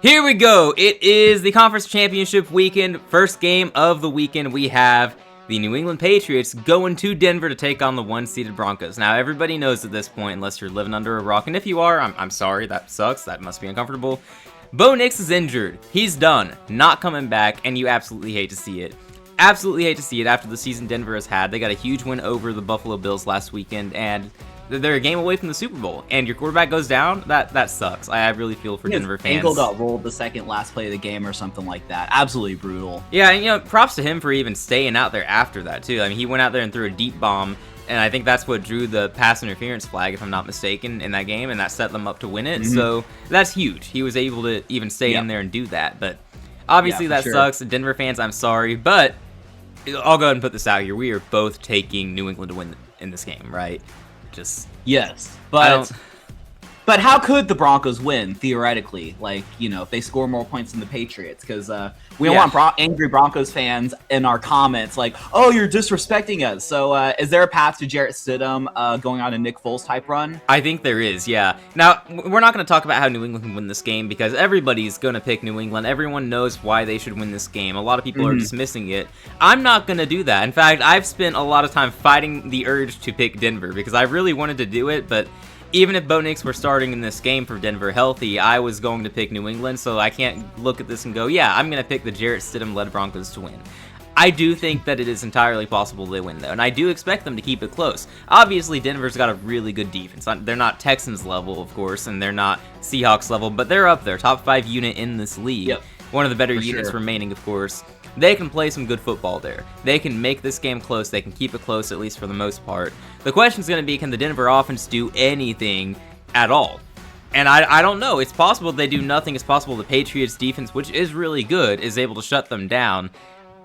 Here we go. It is the conference championship weekend. First game of the weekend. We have the New England Patriots going to Denver to take on the one-seeded Broncos. Now, everybody knows at this point, unless you're living under a rock, and if you are, I'm sorry, that sucks. That must be uncomfortable. Bo Nix is injured. He's done. Not coming back, and you absolutely hate to see it. Absolutely hate to see it after the season Denver has had. They got a huge win over the Buffalo Bills last weekend, and they're a game away from the Super Bowl, and your quarterback goes down. That sucks. I really feel for Denver fans. Ankle got rolled the second last play of the game or something like that. Absolutely brutal. Yeah, and props to him for even staying out there after that too. I mean, he went out there and threw a deep bomb, and I think that's what drew the pass interference flag, if I'm not mistaken, in that game, and that set them up to win it. Mm-hmm. So that's huge. He was able to even stay in there and do that. But obviously that sucks. Denver fans, I'm sorry, but I'll go ahead and put this out here. We are both taking New England to win in this game, right? Yes, but how could the Broncos win theoretically? Like, if they score more points than the Patriots, because we don't want angry Broncos fans in our comments like, "Oh, you're disrespecting us." So, is there a path to Jarrett Stidham going on a Nick Foles type run? I think there is. Yeah. Now, we're not going to talk about how New England can win this game because everybody's going to pick New England. Everyone knows why they should win this game. A lot of people are dismissing it. I'm not going to do that. In fact, I've spent a lot of time fighting the urge to pick Denver because I really wanted to do it, but even if Bo Nix were starting in this game for Denver healthy, I was going to pick New England, so I can't look at this and go, yeah, I'm going to pick the Jarrett Stidham-led Broncos to win. I do think that it is entirely possible they win, though, and I do expect them to keep it close. Obviously, Denver's got a really good defense. They're not Texans level, of course, and they're not Seahawks level, but they're up there, top 5 unit in this league. Yep. One of the better units remaining, of course. They can play some good football there. They can make this game close. They can keep it close, at least for the most part. The question's going to be, can the Denver offense do anything at all? And I don't know. It's possible they do nothing. It's possible the Patriots defense, which is really good, is able to shut them down.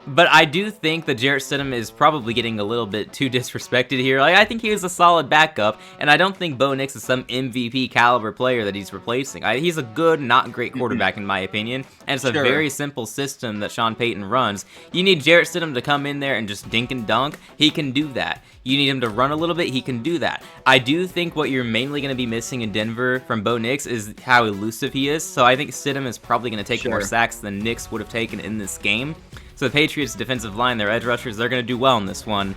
But I do think that Jarrett Stidham is probably getting a little bit too disrespected here. Like, I think he is a solid backup, and I don't think Bo Nix is some MVP caliber player that he's replacing. He's a good, not great quarterback in my opinion, and it's a very simple system that Sean Payton runs. You need Jarrett Stidham to come in there and just dink and dunk. He can do that. You need him to run a little bit. He can do that. I do think what you're mainly going to be missing in Denver from Bo Nix is how elusive he is. So I think Stidham is probably going to take more sacks than Nix would have taken in this game. So the Patriots' defensive line, their edge rushers, they're going to do well in this one.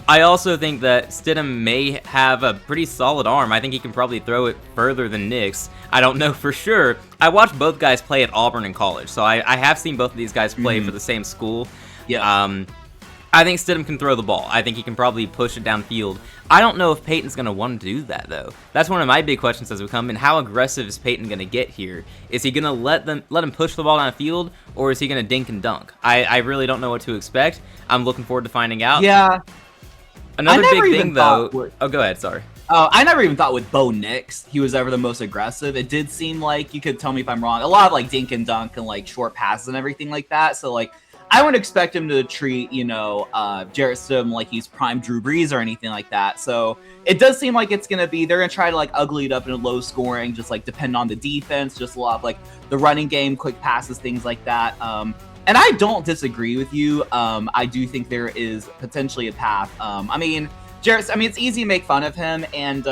I also think that Stidham may have a pretty solid arm. I think he can probably throw it further than Nix. I don't know for sure. I watched both guys play at Auburn in college, so I have seen both of these guys play for the same school. Yeah. I think Stidham can throw the ball. I think he can probably push it downfield. I don't know if Peyton's going to want to do that, though. That's one of my big questions as we come in. How aggressive is Peyton going to get here? Is he going to let him push the ball downfield, or is he going to dink and dunk? I really don't know what to expect. I'm looking forward to finding out. Yeah. Another big thing, though. Oh, go ahead. Sorry. I never even thought with Bo Nix he was ever the most aggressive. It did seem like, you could tell me if I'm wrong, a lot of like dink and dunk and like short passes and everything like that. So like, I wouldn't expect him to treat, Jarrett Stidham like he's prime Drew Brees or anything like that. So it does seem like it's going to be, they're going to try to like ugly it up in a low scoring, just like depend on the defense, just a lot of like the running game, quick passes, things like that. And I don't disagree with you. I do think there is potentially a path. Jarrett, it's easy to make fun of him. And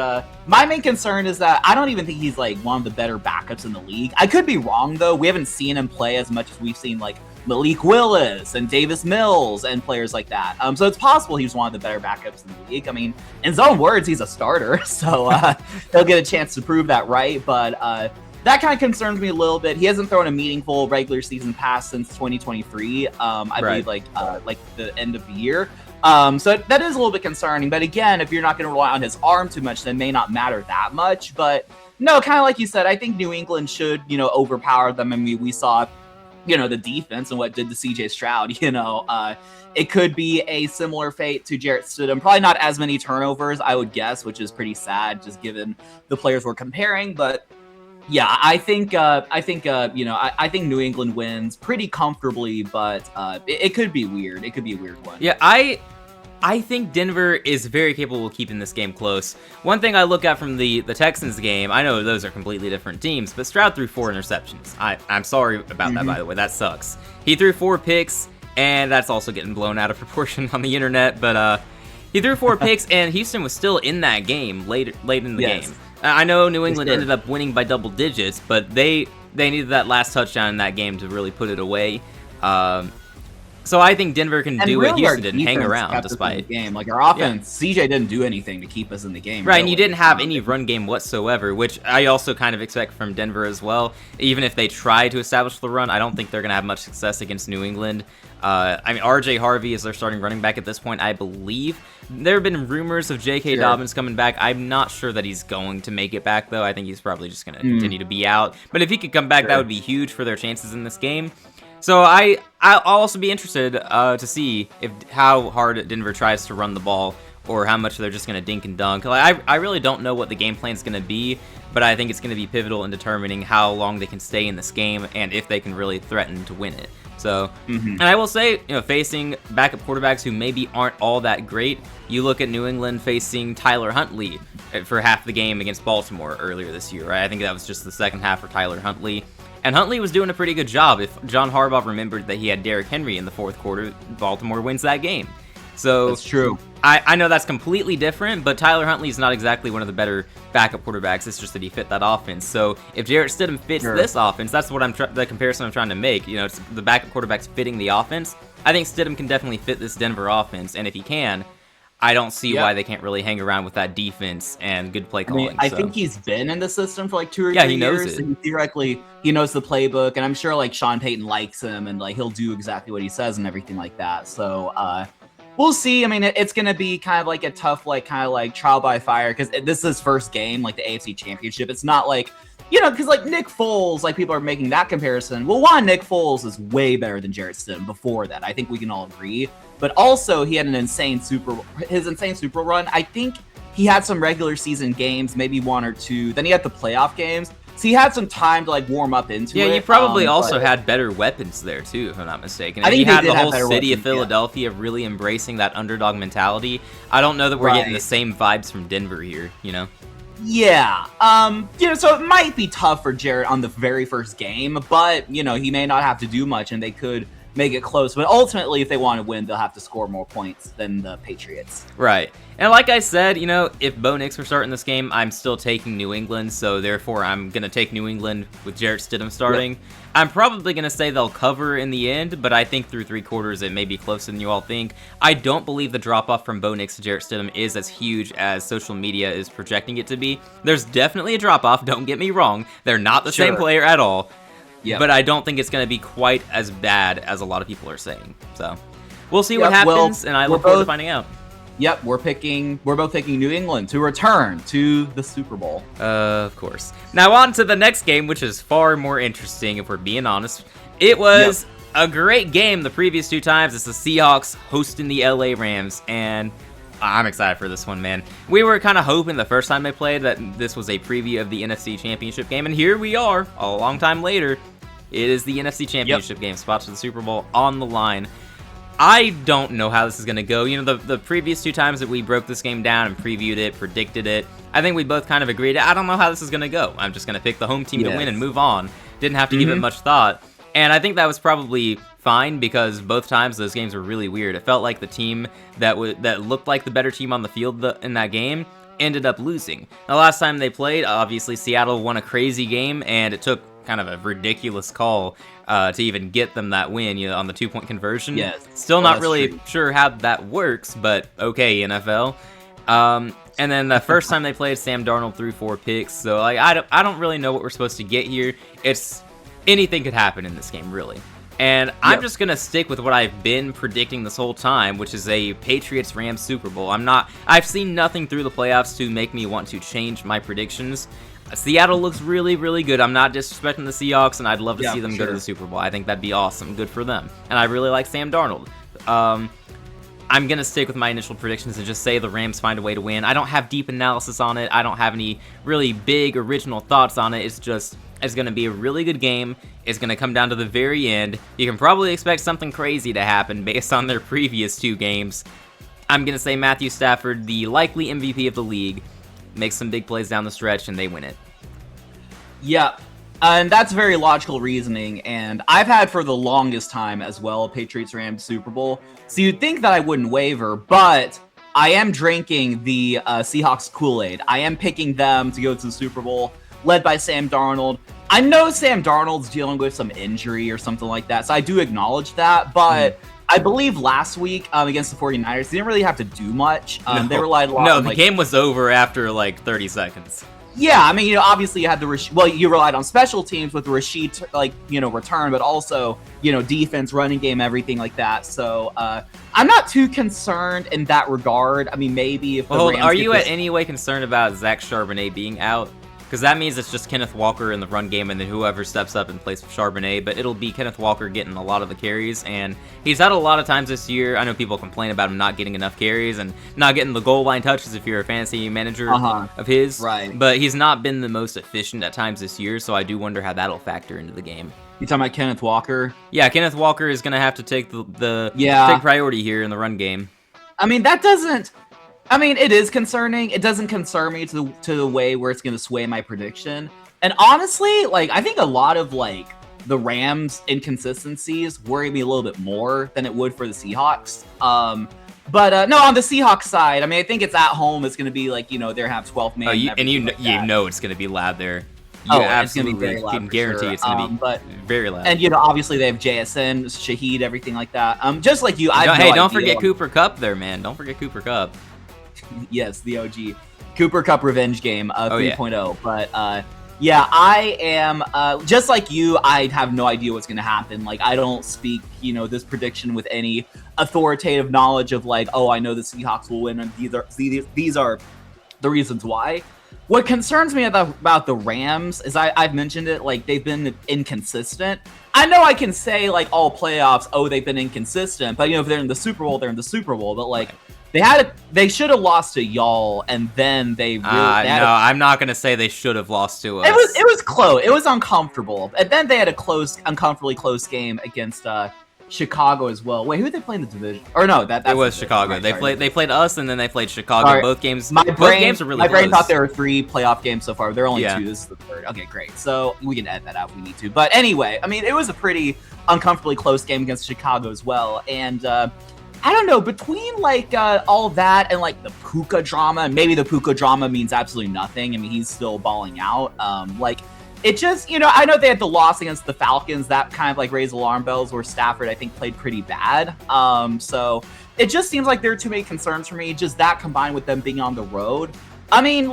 my main concern is that I don't even think he's like one of the better backups in the league. I could be wrong though. We haven't seen him play as much as we've seen like Malik Willis and Davis Mills and players like that. So it's possible he's one of the better backups in the league. I mean, in his own words, he's a starter, so he'll get a chance to prove that right. But that kind of concerns me a little bit. He hasn't thrown a meaningful regular season pass since 2023. I believe like the end of the year. So that is a little bit concerning. But again, if you're not going to rely on his arm too much, then it may not matter that much. But no, kind of like you said, I think New England should, overpower them. I mean, we saw the defense and what did to CJ Stroud, it could be a similar fate to Jarrett Stidham. Probably not as many turnovers, I would guess, which is pretty sad just given the players we're comparing. But yeah, I think New England wins pretty comfortably, but it could be weird. It could be a weird one. Yeah, I think Denver is very capable of keeping this game close. One thing I look at from the Texans game, I know those are completely different teams, but Stroud threw 4 interceptions. I'm sorry about that, by the way. That sucks. He threw 4 picks, and that's also getting blown out of proportion on the internet, but he threw 4 picks, and Houston was still in that game late in the game. I know New England ended up winning by double digits, but they They needed that last touchdown in that game to really put it away. So I think Denver can do what Houston did and hang around despite the game. Like our offense, CJ didn't do anything to keep us in the game. Right, really. And you didn't have any run game whatsoever, which I also kind of expect from Denver as well. Even if they try to establish the run, I don't think they're going to have much success against New England. I mean, RJ Harvey is their starting running back at this point, I believe. There have been rumors of J.K. Dobbins coming back. I'm not sure that he's going to make it back, though. I think he's probably just going to continue to be out. But if he could come back, that would be huge for their chances in this game. So I'll also be interested to see how hard Denver tries to run the ball or how much they're just going to dink and dunk. Like, I really don't know what the game plan is going to be, but I think it's going to be pivotal in determining how long they can stay in this game and if they can really threaten to win it. So, and I will say, facing backup quarterbacks who maybe aren't all that great, you look at New England facing Tyler Huntley for half the game against Baltimore earlier this year, right? I think that was just the second half for Tyler Huntley. And Huntley was doing a pretty good job. If John Harbaugh remembered that he had Derrick Henry in the fourth quarter, Baltimore wins that game. So that's true. I know that's completely different, but Tyler Huntley is not exactly one of the better backup quarterbacks. It's just that he fit that offense. So if Jarrett Stidham fits this offense, that's what the comparison I'm trying to make. It's the backup quarterbacks fitting the offense. I think Stidham can definitely fit this Denver offense, and if he can, I don't see why they can't really hang around with that defense and good play calling. I think he's been in the system for like 2 or 3 years. He knows it. Theoretically, he knows the playbook, and I'm sure like Sean Payton likes him, and like he'll do exactly what he says and everything like that. So we'll see. I mean, it's going to be kind of like a tough, kind of trial by fire, because this is his first game, like the AFC Championship. It's not like, because like Nick Foles, like people are making that comparison. Well, Nick Foles is way better than Jarrett Stidham before that. I think we can all agree. But also, he had his insane Super Bowl run. I think he had some regular season games, maybe 1 or 2. Then he had the playoff games. So he had some time to warm up into it. Yeah, you probably also had better weapons there too, if I'm not mistaken. I think you had the whole city of Philadelphia really embracing that underdog mentality. I don't know that we're getting the same vibes from Denver here, Yeah. So it might be tough for Jarrett on the very first game, but he may not have to do much, and they could make it close. But ultimately, if they want to win, they'll have to score more points than the Patriots. Right. And like I said, if Bo Nix were starting this game, I'm still taking New England, so therefore I'm going to take New England with Jarrett Stidham starting. Yep. I'm probably going to say they'll cover in the end, but I think through 3 quarters it may be closer than you all think. I don't believe the drop-off from Bo Nix to Jarrett Stidham is as huge as social media is projecting it to be. There's definitely a drop-off, don't get me wrong. They're not the same player at all. Yep. But I don't think it's going to be quite as bad as a lot of people are saying. So we'll see what happens, and I look forward to finding out. Yep, we're both picking New England to return to the Super Bowl. Of course. Now on to the next game, which is far more interesting, if we're being honest. It was a great game the previous 2 times. It's the Seahawks hosting the LA Rams, and I'm excited for this one, man. We were kind of hoping the first time they played that this was a preview of the NFC Championship game, and here we are, a long time later. It is the NFC Championship game, spot to the Super Bowl on the line. I don't know how this is going to go. The previous 2 times that we broke this game down and previewed it, predicted it, I think we both kind of agreed, I don't know how this is going to go. I'm just going to pick the home team to win and move on. Didn't have to give it much thought. And I think that was probably fine, because both times those games were really weird. It felt like the team that looked like the better team on the field in that game ended up losing. The last time they played, obviously Seattle won a crazy game, and it took kind of a ridiculous call to even get them that win, on the 2-point conversion. Yes. Still not really sure how that works, but okay, NFL. And then the first time they played, Sam Darnold threw 4 picks. So I don't really know what we're supposed to get here. Anything could happen in this game, really. And I'm just going to stick with what I've been predicting this whole time, which is a Patriots-Rams Super Bowl. I've seen nothing through the playoffs to make me want to change my predictions. Seattle looks really, really good. I'm not disrespecting the Seahawks, and I'd love to see them go to the Super Bowl. I think that'd be awesome. Good for them. And I really like Sam Darnold. I'm going to stick with my initial predictions and just say the Rams find a way to win. I don't have deep analysis on it. I don't have any really big original thoughts on it. It's going to be a really good game. It's going to come down to the very end. You can probably expect something crazy to happen based on their previous 2 games. I'm going to say Matthew Stafford, the likely MVP of the league, makes some big plays down the stretch, and they win it. Yeah, and that's very logical reasoning, and I've had for the longest time as well a Patriots-Rams Super Bowl, so you'd think that I wouldn't waver, but I am drinking the Seahawks Kool-Aid. I am picking them to go to the Super Bowl. led by Sam Darnold. I know Sam Darnold's dealing with some injury or something like that, so I do acknowledge that, but I believe last week against the 49ers, they didn't really have to do much. They relied a lot on, the game was over after like 30 seconds. Yeah, I mean, obviously you had you relied on special teams with Rashid, return, but also, defense, running game, everything like that. So I'm not too concerned in that regard. I mean, maybe if the Rams are you at any way concerned about Zach Charbonnet being out? Because that means it's just Kenneth Walker in the run game and then whoever steps up in place of Charbonnet, but it'll be Kenneth Walker getting a lot of the carries, and he's had a lot of times this year. I know people complain about him not getting enough carries and not getting the goal line touches if you're a fantasy manager of his, right? But he's not been the most efficient at times this year, so I do wonder how that'll factor into the game. You talking about Kenneth Walker? Yeah, Kenneth Walker is going to have to take take priority here in the run game. I mean, it is concerning. It doesn't concern me to the way where it's going to sway my prediction. And honestly, I think a lot of, the Rams' inconsistencies worry me a little bit more than it would for the Seahawks. But no, on the Seahawks side, I mean, I think it's at home. It's going to be, they have 12 man. You know it's going to be loud there. It's going to be very loud. You can guarantee it's going to be very loud. And, obviously they have JSN, Shaheed, everything like that. Just like you, don't forget Cooper Kupp there, man. Don't forget Cooper Kupp. Yes, the OG Cooper Kupp revenge game 3.0. But I am just like you. I have no idea what's going to happen. I don't speak, this prediction with any authoritative knowledge of I know the Seahawks will win, and these are the reasons why. What concerns me about the Rams is I've mentioned it, they've been inconsistent. I know I can say all playoffs, they've been inconsistent, but if they're in the Super Bowl, they're in the Super Bowl. But they should have lost to y'all, and then I'm not gonna say they should have lost to us. It was close. It was uncomfortable, and then they had a uncomfortably close game against Chicago as well. Wait, who did they play in the division? Or no, that was Chicago. Right, they played us, and then they played Chicago. Right. Both games. Both games are really my brain close. thought there were 3 playoff games so far. There are only 2. This is the 3rd. Okay, great. So we can edit that out if we need to. But anyway, I mean, it was a pretty uncomfortably close game against Chicago as well, and. I don't know, between all that and the Puka drama, and maybe the Puka drama means absolutely nothing. I mean, he's still balling out. It just, I know they had the loss against the Falcons that kind of raised alarm bells, where Stafford I think played pretty bad. So it just seems like there are too many concerns for me. Just that combined with them being on the road. I mean,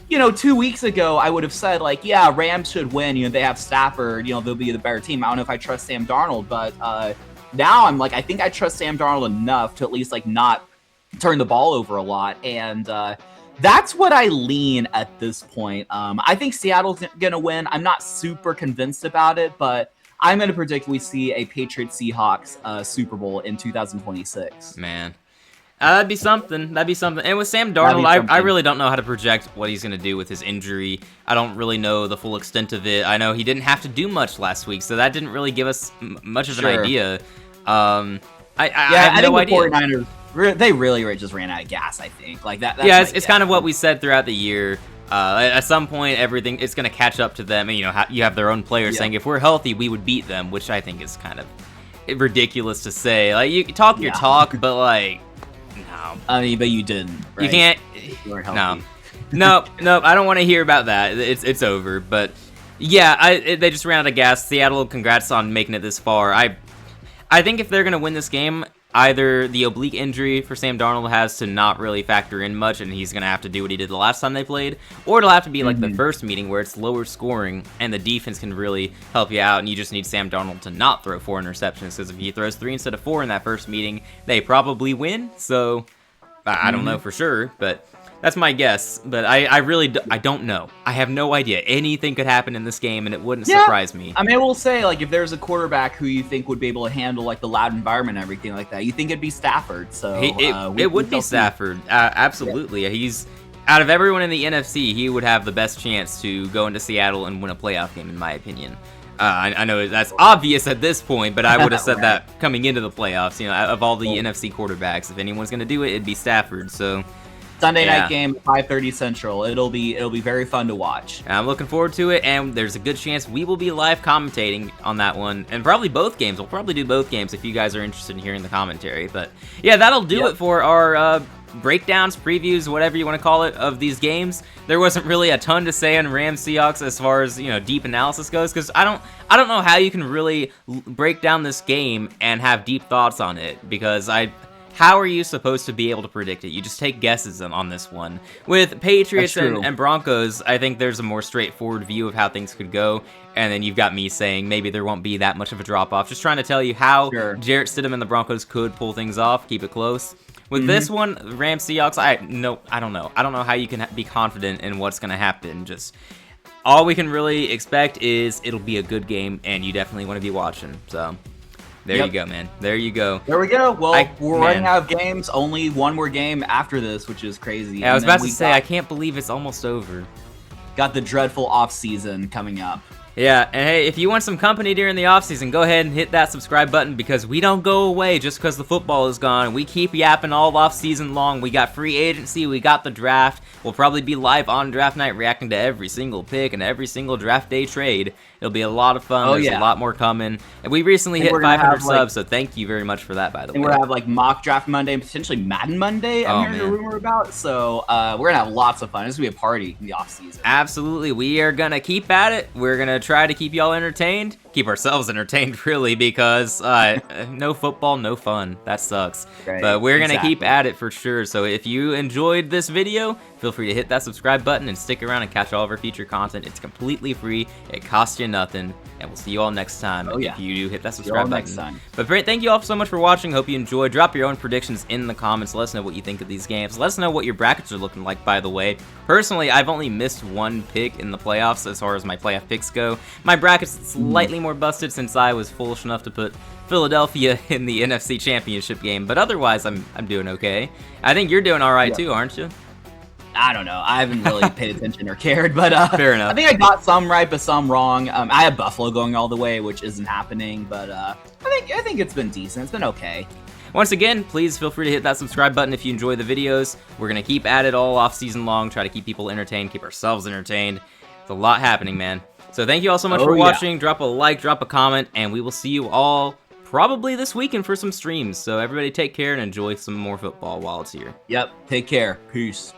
2 weeks ago I would have said Rams should win. They have Stafford. They'll be the better team. I don't know if I trust Sam Darnold, but. Now I'm I think I trust Sam Darnold enough to at least not turn the ball over a lot, and that's what I lean at this point. I think Seattle's gonna win. I'm not super convinced about it, but I'm gonna predict we see a Patriots Seahawks Super Bowl in 2026. Man, that'd be something. And with Sam Darnold, I really don't know how to project what he's gonna do with his injury. I don't really know the full extent of it. I know he didn't have to do much last week, so that didn't really give us much of an idea. I have no idea. The 49ers, they really just ran out of gas, I think. That's yeah, it's kind of what we said throughout the year. At some point, it's going to catch up to them. And, you have their own players saying, if we're healthy, we would beat them, which I think is kind of ridiculous to say. You talk your talk, but, no. I mean, but you didn't, right? You can't. You weren't healthy. No, I don't want to hear about that. It's over. But, yeah, they just ran out of gas. Seattle, congrats on making it this far. I think if they're going to win this game, either the oblique injury for Sam Darnold has to not really factor in much, and he's going to have to do what he did the last time they played, or it'll have to be the first meeting where it's lower scoring and the defense can really help you out, and you just need Sam Darnold to not throw 4 interceptions, because if he throws 3 instead of 4 in that first meeting, they probably win. So I don't know for sure, but that's my guess. But I really don't know. I have no idea. Anything could happen in this game, and it wouldn't surprise me. I mean, I will say, if there's a quarterback who you think would be able to handle the loud environment and everything like that, you think it'd be Stafford. So it would be Stafford. Absolutely. Yeah. He's out of everyone in the NFC, he would have the best chance to go into Seattle and win a playoff game, in my opinion. I know that's obvious at this point, but I would have said that coming into the playoffs. Of all the NFC quarterbacks, if anyone's going to do it, it'd be Stafford. So. Sunday Yeah. night game, 5:30 Central. It'll be very fun to watch. I'm looking forward to it, and there's a good chance we will be live commentating on that one, and probably both games. We'll probably do both games if you guys are interested in hearing the commentary. But yeah, that'll do it for our breakdowns, previews, whatever you want to call it, of these games. There wasn't really a ton to say on Rams Seahawks as far as, you know, deep analysis goes, because I don't know how you can really break down this game and have deep thoughts on it, because how are you supposed to be able to predict it? You just take guesses on this one. With Patriots and Broncos, I think there's a more straightforward view of how things could go, and then you've got me saying maybe there won't be that much of a drop-off. Just trying to tell you how Jarrett Stidham and the Broncos could pull things off, keep it close. With this one, Rams Seahawks, I don't know. I don't know how you can be confident in what's going to happen. Just all we can really expect is it'll be a good game, and you definitely want to be watching. So there you go, man. There you go. There we go. Well, we're running out of games. Only one more game after this, which is crazy. Yeah, I was about to say, I can't believe it's almost over. Got the dreadful off season coming up. Yeah, and hey, if you want some company during the offseason, go ahead and hit that subscribe button, because we don't go away just because the football is gone. We keep yapping all offseason long. We got free agency, we got the draft. We'll probably be live on draft night reacting to every single pick and every single draft day trade. It'll be a lot of fun. There's a lot more coming. And we recently hit 500 subs, so thank you very much for that, by the way. And we're going to have mock draft Monday and potentially Madden Monday, I'm hearing a rumor about. So we're going to have lots of fun. This will be a party in the offseason. Absolutely. We are going to keep at it. We're going to try to keep y'all entertained. Keep ourselves entertained, really, because no football, no fun. That sucks. But we're going to keep at it for sure. So if you enjoyed this video, feel free to hit that subscribe button and stick around and catch all of our future content. It's completely free. It costs you nothing. And we'll see you all next time if you do hit that subscribe button. But thank you all so much for watching. Hope you enjoyed. Drop your own predictions in the comments. Let us know what you think of these games. Let us know what your brackets are looking like, by the way. Personally, I've only missed one pick in the playoffs as far as my playoff picks go. My bracket's slightly more busted since I was foolish enough to put Philadelphia in the NFC Championship game. But otherwise, I'm doing okay. I think you're doing all right too, aren't you? I don't know. I haven't really paid attention or cared, but fair enough. I think I got some right, but some wrong. I have Buffalo going all the way, which isn't happening, but I think it's been decent. It's been okay. Once again, please feel free to hit that subscribe button if you enjoy the videos. We're gonna keep at it all off season long, try to keep people entertained, keep ourselves entertained. It's a lot happening, man. So thank you all so much for watching. Drop a like, drop a comment, and we will see you all probably this weekend for some streams. So everybody take care and enjoy some more football while it's here. Yep. Take care. Peace.